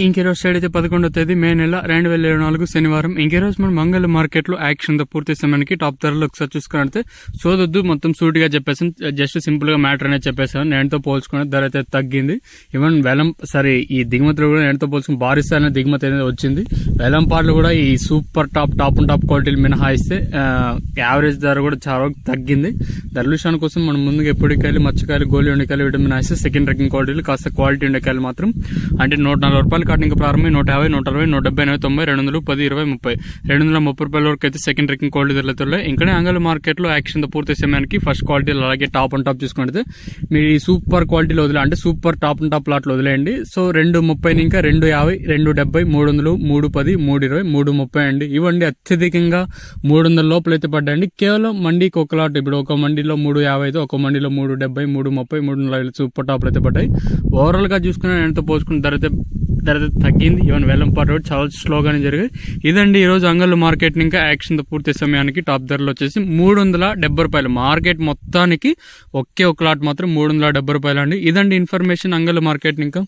ఇంకెరోజు side అయితే 11వ తేదీ మే నెల 2024 శనివారం. ఇంకెరోజు మనం మంగళ మార్కెట్ లో యాక్షన్ తో పూర్తి సమయానికి టాప్ ధరలో ఒకసారి చూసుకున్నట్లయితే సోదొద్దు మొత్తం సూట్ గా చెప్పేసాను, జస్ట్ సింపుల్ గా మ్యాటర్ అనేది చెప్పేసాను. నేనుతో పోల్చుకునే ధర అయితే తగ్గింది. ఈవెన్ వేలం సరే ఈ దిగుమతులు కూడా నేనుతో పోల్చుకుని భారీ స్థాయిలో దిగుమతి అనేది వచ్చింది. వేలం పాటలు కూడా ఈ సూపర్ టాప్ క్వాలిటీలు మినహాయిస్తే యావరేజ్ ధర కూడా చాలా తగ్గింది. ధరల విషయానికి కోసం మనం ముందుగా ఎప్పటికాయలు, మచ్చకాయలు, గోలి ఉండకాయలు, విటమిన్ ఐస్, సెకండ్ ర్యాంకింగ్ క్వాలిటీలు, కాస్త క్వాలిటీ ఉండకాయలు మాత్రం అంటే 140 రూపాయలు కాటి ఇంకా ప్రారంభమై 150, 160, 170, 90, 200, 10, 20, 30, 230 రూపాయల వరకు అయితే సెకండ్ ర్యాంకింగ్ క్వాలిటీ ధరలతో ఇంకా అంగళ మార్కెట్ లో యాక్షన్ తో పూర్తి సమయానికి ఫస్ట్ క్వాలిటీలు అలాగే టాప్ అండ్ టాప్ చూసుకుంటే మీరు ఈ సూపర్ క్వాలిటీలో వదిలే అంటే సూపర్ టాప్ అండ్ టాప్ లాట్లు వదిలేయండి. సో 230 ఇంకా 250, 270, 300, 310, 320, 330 అండి. ఇవ్వండి అత్యధికంగా 300 లోపల అయితే పడ్డాయండి. కేవలం మండీకి ఒక లాట్. ఇప్పుడు ఒక మండీలో 350 అయితే ఒక మండీలో 370, 330, 340 సూపర్ టాప్లు అయితే పడ్డాయి. ఓవరాల్ గా చూసుకున్నా ఎంతో పోల్చుకున్న ధర అయితే తగ్గింది. ఈవెన్ వేలంపాట కూడా చాలా స్లోగానే జరిగాయి. ఇదండి ఈ రోజు అంగళ్ళు మార్కెట్ ఇంకా యాక్షన్ తో పూర్తి సమయానికి టాప్ ధరలు వచ్చేసి 370 రూపాయలు. మార్కెట్ మొత్తానికి ఒకే ఒక లాట్ మాత్రం 370 రూపాయలు అండి. ఇదండి ఇన్ఫర్మేషన్ అంగళ్ళు మార్కెట్ ఇంకా.